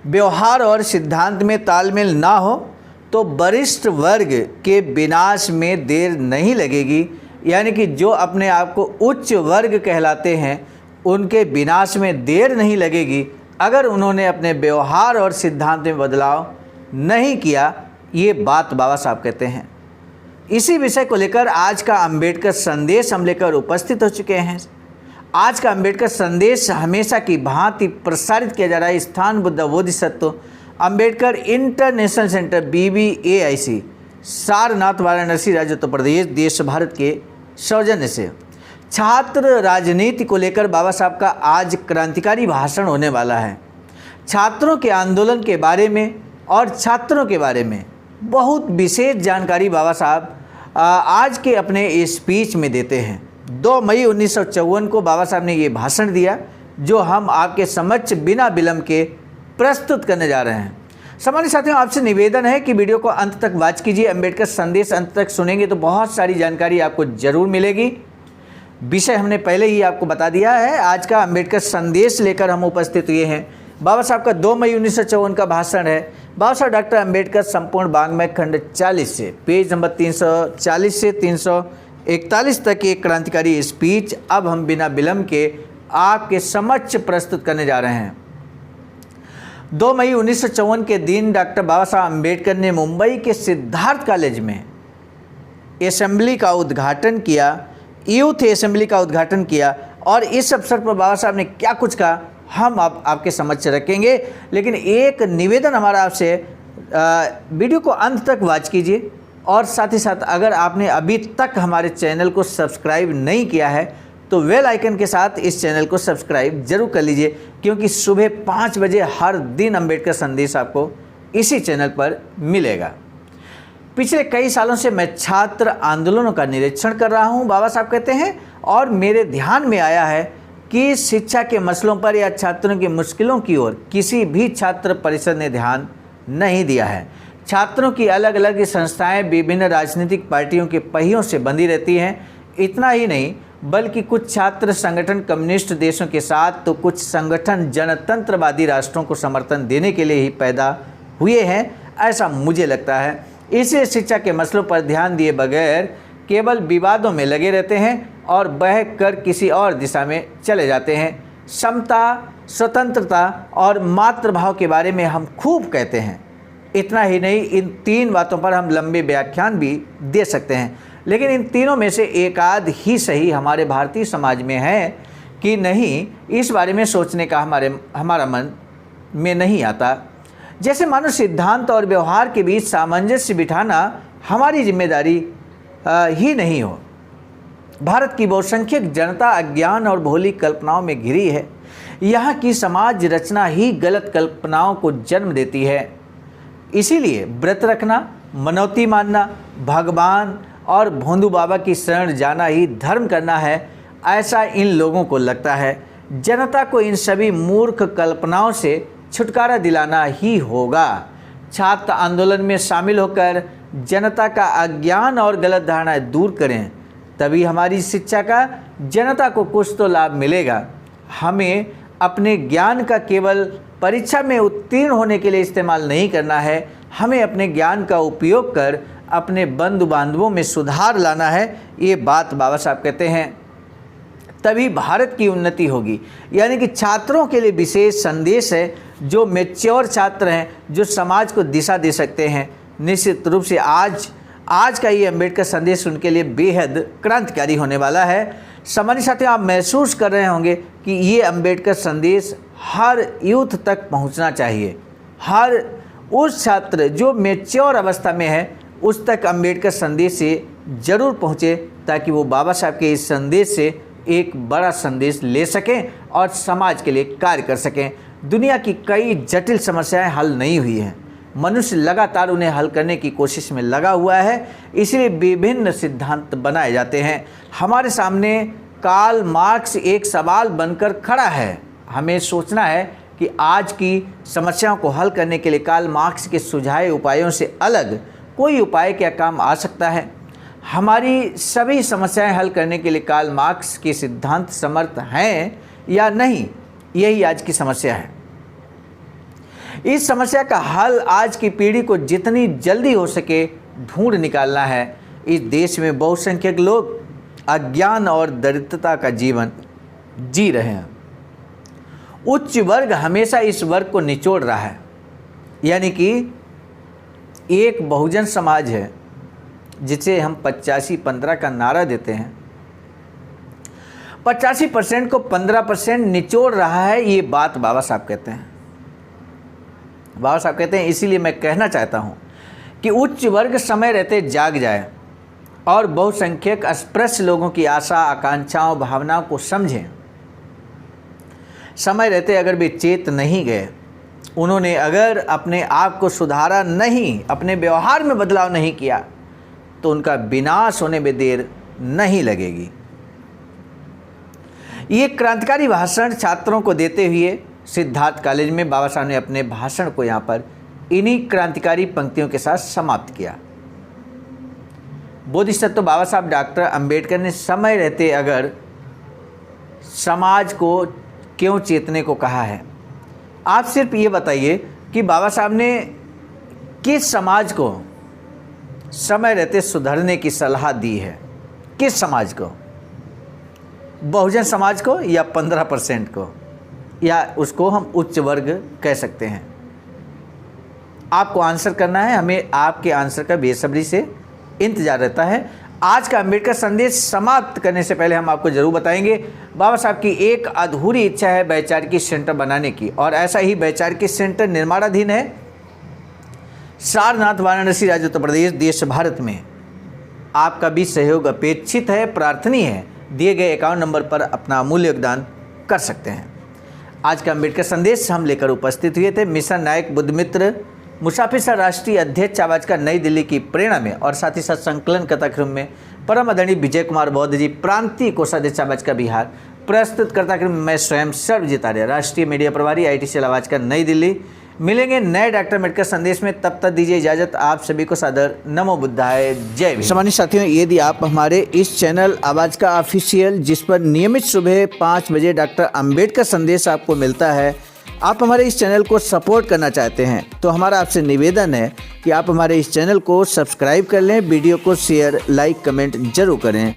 व्यवहार और सिद्धांत में तालमेल ना हो तो वरिष्ठ वर्ग के विनाश में देर नहीं लगेगी। यानी कि जो अपने आप को उच्च वर्ग कहलाते हैं उनके विनाश में देर नहीं लगेगी अगर उन्होंने अपने व्यवहार और सिद्धांत में बदलाव नहीं किया। ये बात बाबा साहब कहते हैं। इसी विषय को लेकर आज का अंबेडकर संदेश हम लेकर उपस्थित हो चुके हैं। आज का अंबेडकर संदेश हमेशा की भांति प्रसारित किया जा रहा है स्थान Buddha Bodhisattva Ambedkar international centre BBAIC Sarnath Varanasi राज्य उत्तर प्रदेश देश भारत के सौजन्य से छात्र राजनीति को लेकर बाबा साहब का आज क्रांतिकारी भाषण होने वाला है। छात्रों के आंदोलन के बारे में और छात्रों के बारे में बहुत विशेष जानकारी बाबा साहब आज के अपने स्पीच में देते हैं। 2 मई 1954 को बाबा साहब ने ये भाषण दिया जो हम आपके समक्ष बिना विलंब के प्रस्तुत करने जा रहे हैं। सामान्य साथियों, आपसे निवेदन है कि वीडियो को अंत तक वॉच कीजिए। अंबेडकर संदेश अंत तक सुनेंगे तो बहुत सारी जानकारी आपको जरूर मिलेगी। विषय हमने पहले ही आपको बता दिया है। आज का अंबेडकर संदेश लेकर हम उपस्थित हुए हैं। बाबा साहब का 2 मई 1954 का भाषण है। बाबा साहब डॉक्टर अंबेडकर संपूर्ण वाङ्मय खंड 40 से पेज नंबर 340 से 341 तक एक क्रांतिकारी स्पीच अब हम बिना विलंब के आपके समक्ष प्रस्तुत करने जा रहे हैं। 2 मई 1954 के दिन डॉक्टर बाबा साहब अंबेडकर ने मुंबई के सिद्धार्थ कॉलेज में असेंबली का उद्घाटन किया, यूथ असेंबली का उद्घाटन किया। और इस अवसर पर बाबा साहब ने क्या कुछ कहा हम आपके समक्ष रखेंगे। लेकिन एक निवेदन हमारा आपसे, वीडियो को अंत तक वॉच कीजिए और साथ ही साथ अगर आपने अभी तक हमारे चैनल को सब्सक्राइब नहीं किया है तो बेल आइकन के साथ इस चैनल को सब्सक्राइब जरूर कर लीजिए, क्योंकि सुबह 5 बजे हर दिन अंबेडकर संदेश आपको इसी चैनल पर मिलेगा। पिछले कई सालों से मैं छात्र आंदोलनों का निरीक्षण कर रहा हूं, बाबा साहब कहते हैं, और मेरे ध्यान में आया है कि शिक्षा के मसलों पर या छात्रों की मुश्किलों की ओर किसी भी छात्र परिषद ने ध्यान नहीं दिया है। छात्रों की अलग अलग संस्थाएं विभिन्न राजनीतिक पार्टियों के पहियों से बंधी रहती हैं। इतना ही नहीं बल्कि कुछ छात्र संगठन कम्युनिस्ट देशों के साथ तो कुछ संगठन जनतंत्रवादी राष्ट्रों को समर्थन देने के लिए ही पैदा हुए हैं, ऐसा मुझे लगता है। इसलिए शिक्षा के मसलों पर ध्यान दिए बगैर केवल विवादों में लगे रहते हैं और बह कर किसी और दिशा में चले जाते हैं। समता, स्वतंत्रता और मातृभाव के बारे में हम खूब कहते हैं। इतना ही नहीं, इन 3 बातों पर हम लंबे व्याख्यान भी दे सकते हैं, लेकिन इन तीनों में से एक आध ही सही हमारे भारतीय समाज में है कि नहीं, इस बारे में सोचने का हमारा मन में नहीं आता। जैसे मानो सिद्धांत और व्यवहार के बीच सामंजस्य बिठाना हमारी जिम्मेदारी ही नहीं हो। भारत की बहुसंख्यक जनता अज्ञान और भोली कल्पनाओं में घिरी है। यहाँ की समाज रचना ही गलत कल्पनाओं को जन्म देती है। इसीलिए व्रत रखना, मनौती मानना, भगवान और भोंदू बाबा की शरण जाना ही धर्म करना है, ऐसा इन लोगों को लगता है। जनता को इन सभी मूर्ख कल्पनाओं से छुटकारा दिलाना ही होगा। छात्र आंदोलन में शामिल होकर जनता का अज्ञान और गलत धारणाएं दूर करें, तभी हमारी शिक्षा का जनता को कुछ तो लाभ मिलेगा। हमें अपने ज्ञान का केवल परीक्षा में उत्तीर्ण होने के लिए इस्तेमाल नहीं करना है, हमें अपने ज्ञान का उपयोग कर अपने बंधु बांधवों में सुधार लाना है। ये बात बाबा साहब कहते हैं, तभी भारत की उन्नति होगी। यानी कि छात्रों के लिए विशेष संदेश है। जो मैच्योर छात्र हैं, जो समाज को दिशा दे सकते हैं, निश्चित रूप से आज का ये अंबेडकर संदेश उनके लिए बेहद क्रांतिकारी होने वाला है। सामान्य साथियों, आप महसूस कर रहे होंगे कि ये अंबेडकर संदेश हर यूथ तक पहुंचना चाहिए। हर उस छात्र जो मैच्योर अवस्था में है उस तक अंबेडकर संदेश से जरूर पहुँचे, ताकि वो बाबा साहब के इस संदेश से एक बड़ा संदेश ले सकें और समाज के लिए कार्य कर सकें। दुनिया की कई जटिल समस्याएं हल नहीं हुई हैं, मनुष्य लगातार उन्हें हल करने की कोशिश में लगा हुआ है। इसलिए विभिन्न सिद्धांत बनाए जाते हैं। हमारे सामने कार्ल मार्क्स एक सवाल बनकर खड़ा है। हमें सोचना है कि आज की समस्याओं को हल करने के लिए कार्ल मार्क्स के सुझाए उपायों से अलग कोई उपाय क्या काम आ सकता है। हमारी सभी समस्याएं हल करने के लिए कार्ल मार्क्स के सिद्धांत समर्थ हैं या नहीं, यही आज की समस्या है। इस समस्या का हल आज की पीढ़ी को जितनी जल्दी हो सके ढूंढ निकालना है। इस देश में बहुसंख्यक लोग अज्ञान और दरिद्रता का जीवन जी रहे हैं। उच्च वर्ग हमेशा इस वर्ग को निचोड़ रहा है, यानी कि एक बहुजन समाज है जिसे हम 85-15 का नारा देते हैं। 85% को 15% निचोड़ रहा है, ये बात बाबा साहब कहते हैं। बाबा साहब कहते हैं, इसीलिए मैं कहना चाहता हूँ कि उच्च वर्ग समय रहते जाग जाए और बहुसंख्यक अस्पृश्य लोगों की आशा, आकांक्षाओं, भावनाओं को समझें। समय रहते अगर वे चेत नहीं गए, उन्होंने अगर अपने आप को सुधारा नहीं, अपने व्यवहार में बदलाव नहीं किया, तो उनका विनाश होने में देर नहीं लगेगी। ये क्रांतिकारी भाषण छात्रों को देते हुए सिद्धार्थ कॉलेज में बाबा साहब ने अपने भाषण को यहाँ पर इन्हीं क्रांतिकारी पंक्तियों के साथ समाप्त किया। बोधिसत्व बाबा साहब डॉक्टर अंबेडकर ने समय रहते अगर समाज को क्यों चेतने को कहा है। आप सिर्फ ये बताइए कि बाबा साहब ने किस समाज को समय रहते सुधरने की सलाह दी है? किस समाज को? बहुजन समाज को या 15% को, या उसको हम उच्च वर्ग कह सकते हैं? आपको आंसर करना है। हमें आपके आंसर का बेसब्री से इंतजार रहता है। आज का अंबेडकर संदेश समाप्त करने से पहले हम आपको जरूर बताएंगे, बाबा साहब की एक अधूरी इच्छा है वैचारिकी सेंटर बनाने की, और ऐसा ही वैचारिकी सेंटर निर्माणाधीन है सारनाथ, वाराणसी, राज्य उत्तर प्रदेश, देश भारत में। आपका भी सहयोग अपेक्षित है, प्रार्थनीय है। दिए गए अकाउंट नंबर पर अपना अमूल्य योगदान कर सकते हैं। आज का अंबेडकर संदेश हम लेकर उपस्थित हुए थे मिशन नायक बुद्धमित्र मुसाफिर सर राष्ट्रीय अध्यक्ष आवाज का नई दिल्ली की प्रेरणा में, और साथ ही साथ संकलन कथाक्रम में परम आदरणीय विजय कुमार बौद्ध जी, प्रांतीय कोषाध्यक्ष आवाज का बिहार, प्रस्तुत कथाक्रम में मैं स्वयं सर्वजीत आर्य, राष्ट्रीय मीडिया प्रभारी, IT सेल आवाज का नई दिल्ली। मिलेंगे नए डॉक्टर अम्बेडकर संदेश में, तब तक दीजिए इजाजत। आप सभी को सादर नमो बुद्धाय, जय भीम। सम्मानित साथियों, यदि आप हमारे इस चैनल आवाज का ऑफिशियल, जिस पर नियमित सुबह 5 बजे डॉक्टर अम्बेडकर संदेश आपको मिलता है, आप हमारे इस चैनल को सपोर्ट करना चाहते हैं, तो हमारा आपसे निवेदन है कि आप हमारे इस चैनल को सब्सक्राइब कर लें, वीडियो को शेयर, लाइक, कमेंट जरूर करें।